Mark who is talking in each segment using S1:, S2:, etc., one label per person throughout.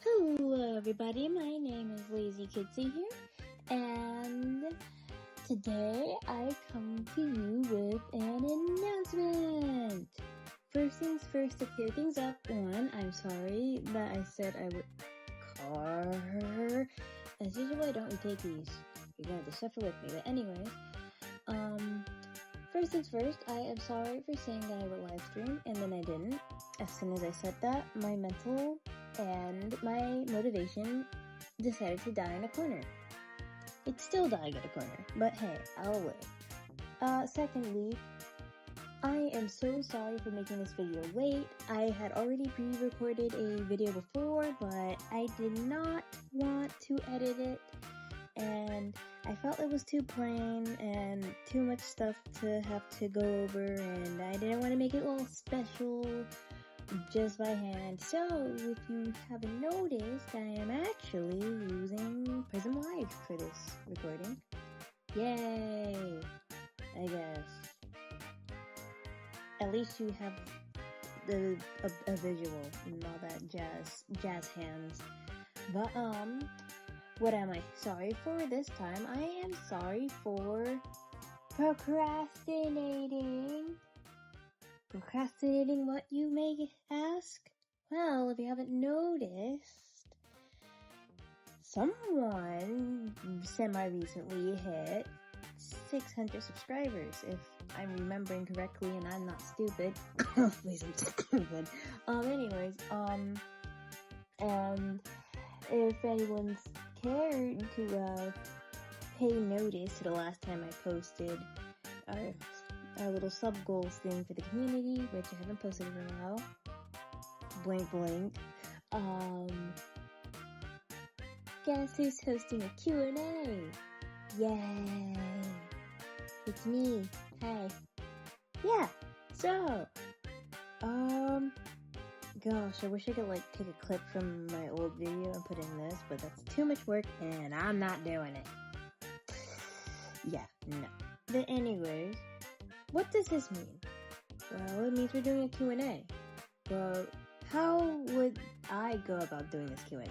S1: Hello everybody, my name is Lazy Kitsy here, and today I come to you with an announcement! First things first, to clear things up, one, I'm sorry that I said I would car. As usual, I don't retake these. You're gonna have to suffer with me, but anyways, first things first, I am sorry for saying that I would live stream, and then I didn't. As soon as I said that, my mental and my motivation decided to die in a corner. It's still dying in a corner, but hey, I'll live. Secondly, I am so sorry for making this video late. I had already pre-recorded a video before, but I did not want to edit it, and I felt it was too plain and too much stuff to have to go over, and I didn't want to make it all special just by hand. So, if you haven't noticed, I am actually using Prisim Live for this recording. Yay! I guess. At least you have a visual and all that jazz hands. But, what am I sorry for this time? I am sorry for procrastinating. Procrastinating, what you may ask? Well, if you haven't noticed, someone semi-recently hit 600 subscribers, if I'm remembering correctly and I'm not stupid. Please, I'm stupid. Anyways, if anyone's cared to, pay notice to the last time I posted our little sub-goals thing for the community, which I haven't posted in a while. Blink, blink. Guess who's hosting a Q&A? Yay! It's me. Hey. Yeah, so, gosh, I wish I could, take a clip from my old video and put in this, but that's too much work, and I'm not doing it. Yeah, no. But anyways, what does this mean? Well, it means we're doing a Q&A. Well, how would I go about doing this Q&A?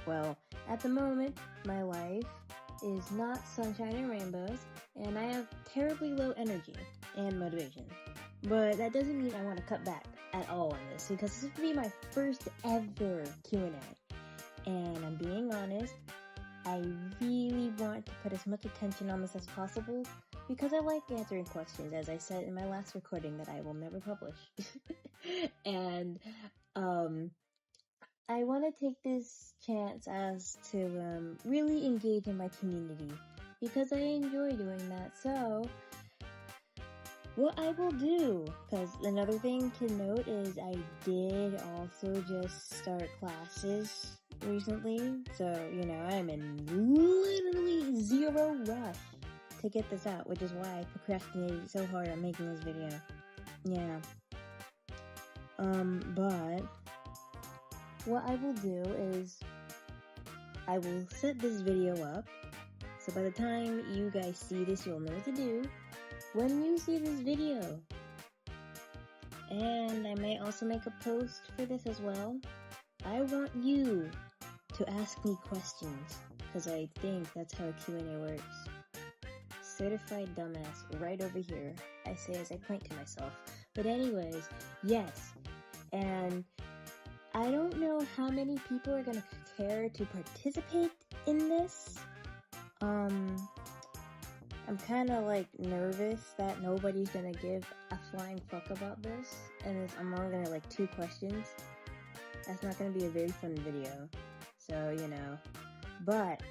S1: Well, at the moment, my life is not sunshine and rainbows, and I have terribly low energy and motivation. But that doesn't mean I want to cut back at all on this, because this would be my first ever Q&A. And I'm being honest, I really want to put as much attention on this as possible, because I like answering questions, as I said in my last recording that I will never publish. And, I want to take this chance as to, really engage in my community, because I enjoy doing that. So, what I will do, because another thing to note is I did also just start classes recently, so, I'm in literally zero rush to get this out, which is why I procrastinated so hard on making this video. Yeah. But what I will do is I will set this video up, so by the time you guys see this, you'll know what to do when you see this video. And I may also make a post for this as well. I want you to ask me questions, because I think that's how Q&A works. Certified dumbass right over here, I say as I point to myself. But anyways, yes, and I don't know how many people are gonna care to participate in this. I'm kinda nervous that nobody's gonna give a flying fuck about this, and I'm only gonna 2 questions. That's not gonna be a very fun video, so but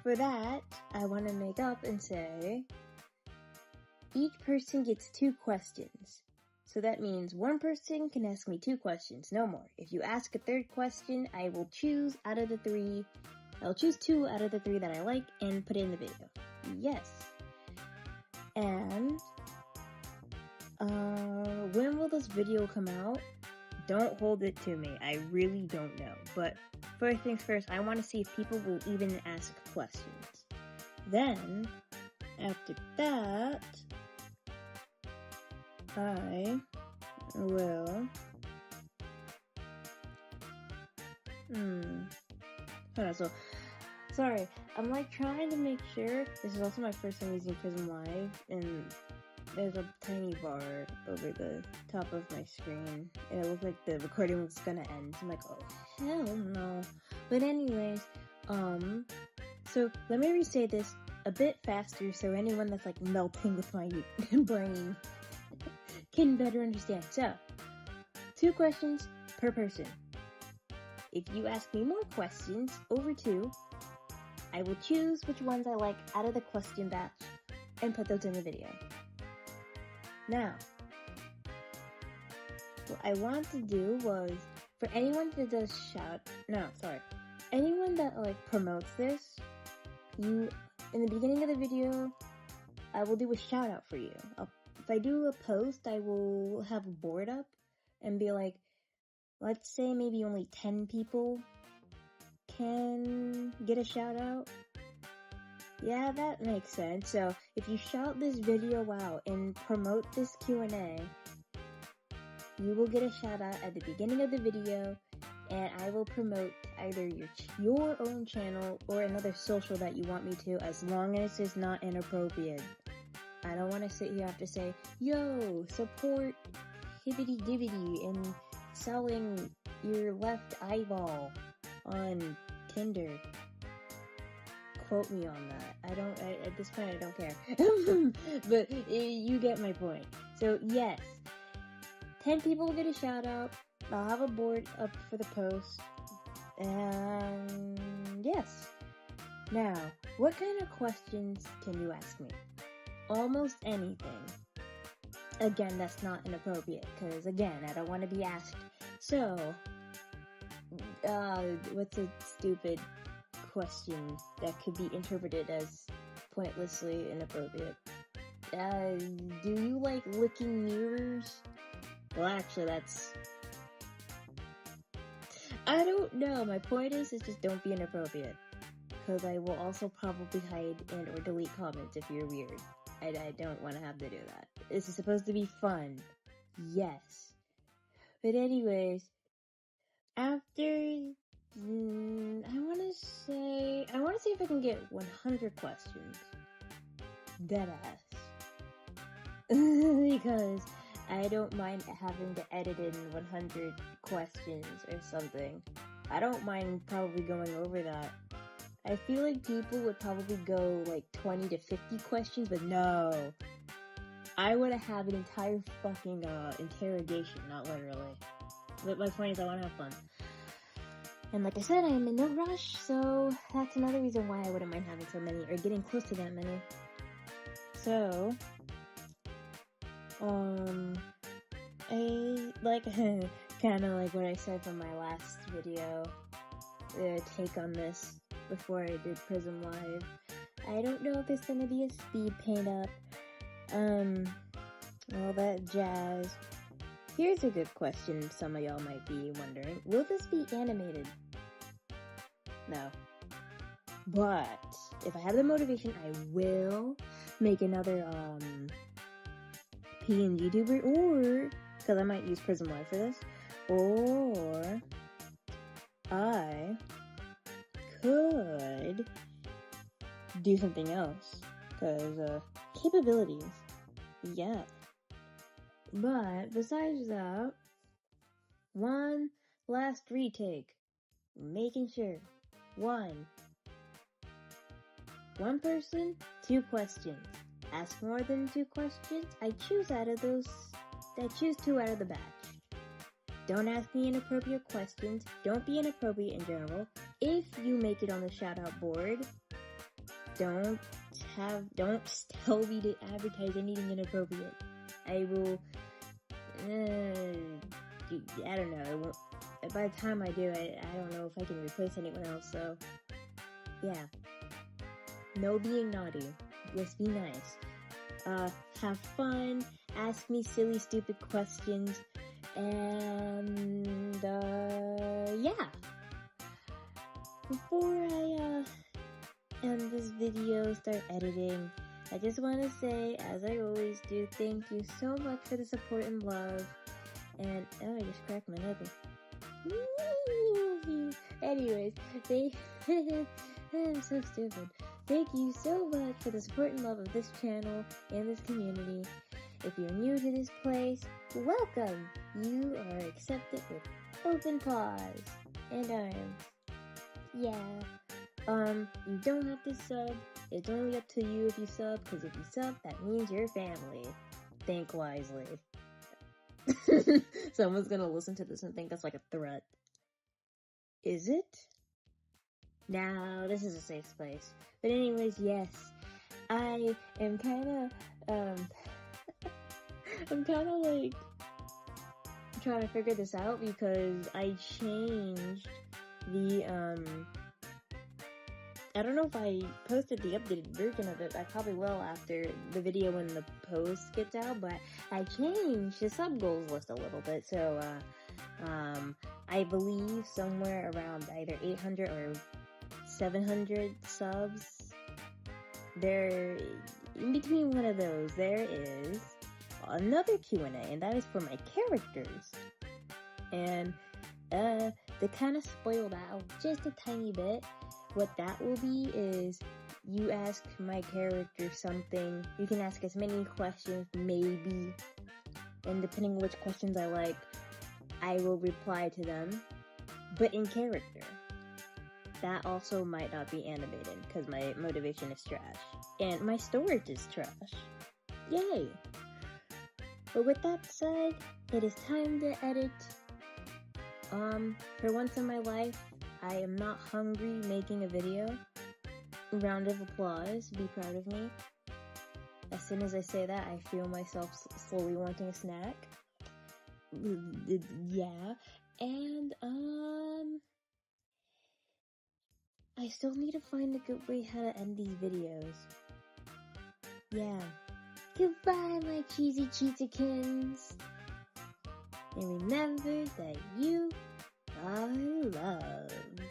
S1: for that, I want to make up and say, each person gets 2 questions. So that means one person can ask me 2 questions, no more. If you ask a 3rd question, I will choose out of the 3. I'll choose 2 out of the 3 that I like and put it in the video. Yes. And, when will this video come out? Don't hold it to me. I really don't know. But first things first, I want to see if people will even ask questions. Then, after that, I will Hold on, so, sorry, I'm like trying to make sure, this is also my first time using Prism Live, and there's a tiny bar over the top of my screen, and it looked like the recording was gonna end. I'm like, oh, hell no. But anyways, so let me re-say this a bit faster so anyone that's like melting with my brain can better understand. So, 2 questions per person. If you ask me more questions over 2, I will choose which ones I like out of the question batch and put those in the video. Now, what I want to do was, for anyone that does anyone that like promotes this, in the beginning of the video, I will do a shout out for you. If I do a post, I will have a board up and be like, let's say maybe only 10 people can get a shout out. Yeah, that makes sense. So if you shout this video out and promote this Q&A, you will get a shout out at the beginning of the video, and I will promote either your own channel or another social that you want me to, as long as it's not inappropriate. I don't want to sit here after say, yo, support hibbity dibbity and selling your left eyeball on Tinder. Quote me on that. At this point I don't care. But you get my point. So yes, 10 people will get a shout out. I'll have a board up for the post. And yes. Now, what kind of questions can you ask me? Almost anything. Again, that's not inappropriate, because again, I don't want to be asked, so, what's a stupid question that could be interpreted as pointlessly inappropriate? Do you like licking mirrors? Well, actually, I don't know. My point is just don't be inappropriate, because I will also probably hide and or delete comments if you're weird. I don't want to have to do that. This is supposed to be fun. Yes. But anyways, after, I want to see if I can get 100 questions. Deadass. Because I don't mind having to edit in 100 questions or something. I don't mind probably going over that. I feel like people would probably go like 20 to 50 questions, but no. I would have an entire fucking interrogation, not literally. But my point is I want to have fun. And like I said, I am in no rush, so that's another reason why I wouldn't mind having so many, or getting close to that many. So, I like, kind of like what I said from my last video, take on this before I did Prism Live. I don't know if it's gonna be a speed paint up, all that jazz. Here's a good question some of y'all might be wondering. Will this be animated? No. But, if I have the motivation, I will make another, PNG tuber, or, because I might use Prism Live for this, or I could do something else, because, capabilities, yeah. But, besides that, one last retake, making sure, one person, 2 questions. Ask more than 2 questions, I choose 2 out of the batch. Don't ask me inappropriate questions, don't be inappropriate in general. If you make it on the shout out board, don't tell me to advertise anything inappropriate. I will, I don't know, it won't, by the time I do it, I don't know if I can replace anyone else, so, yeah. No being naughty. Let's be nice. Have fun, ask me silly, stupid questions, and, yeah. Before I, end this video, start editing, I just want to say, as I always do, thank you so much for the support and love, and, I just cracked my knuckle. Anyways, I'm so stupid. Thank you so much for the support and love of this channel and this community. If you're new to this place, welcome! You are accepted with open paws and arms. Yeah. You don't have to sub. It's only up to you if you sub, because if you sub, that means you're family. Think wisely. Someone's gonna listen to this and think that's like a threat. Is it? No, this is a safe place. But anyways, yes. I am kinda, I'm kinda like trying to figure this out because I changed the, I don't know if I posted the updated version of it. I probably will after the video when the post gets out, but I changed the sub goals list a little bit, so, I believe somewhere around either 800 or 700 subs, there, in between one of those, there is another Q&A, and that is for my characters. And, to kind of spoil that out just a tiny bit, what that will be is you ask my character something. You can ask as many questions, maybe, and depending on which questions I like, I will reply to them, but in character. That also might not be animated, because my motivation is trash. And my storage is trash. Yay! But with that said, it is time to edit. For once in my life, I am not hungry making a video. Round of applause, be proud of me. As soon as I say that, I feel myself slowly wanting a snack. Yeah, and, I still need to find a good way how to end these videos. Yeah. Goodbye, my cheesy cheesekins. And remember that you are loved.